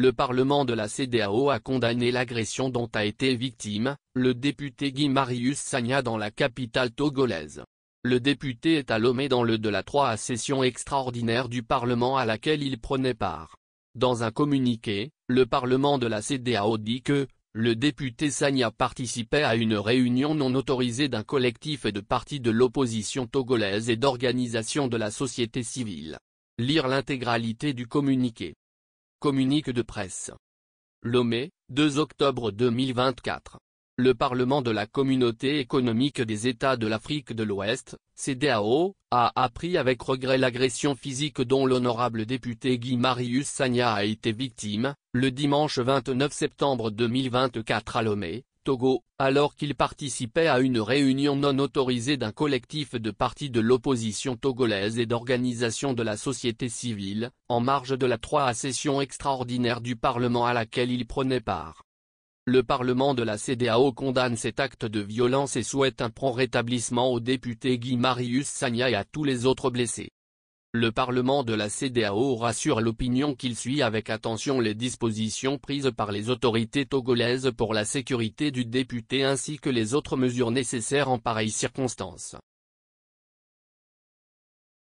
Le Parlement de la CEDEAO a condamné l'agression dont a été victime, le député Guy Marius Sagna dans la capitale togolaise. Le député est à Lomé dans le de la 3 session extraordinaire du Parlement à laquelle il prenait part. Dans un communiqué, le Parlement de la CEDEAO dit que le député Sagna participait à une réunion non autorisée d'un collectif de partis de l'opposition togolaise et d'organisations de la société civile. Lire l'intégralité du communiqué. Communiqué de presse. Lomé, 2 octobre 2024. Le Parlement de la Communauté économique des États de l'Afrique de l'Ouest, CEDEAO, a appris avec regret l'agression physique dont l'honorable député Guy Marius Sagna a été victime, le dimanche 29 septembre 2024 à Lomé, Togo, alors qu'il participait à une réunion non autorisée d'un collectif de partis de l'opposition togolaise et d'organisations de la société civile, en marge de la 3 session extraordinaire du Parlement à laquelle il prenait part. Le Parlement de la CEDEAO condamne cet acte de violence et souhaite un prompt rétablissement au député Guy Marius Sagna et à tous les autres blessés. Le Parlement de la CEDEAO rassure l'opinion qu'il suit avec attention les dispositions prises par les autorités togolaises pour la sécurité du député ainsi que les autres mesures nécessaires en pareilles circonstances.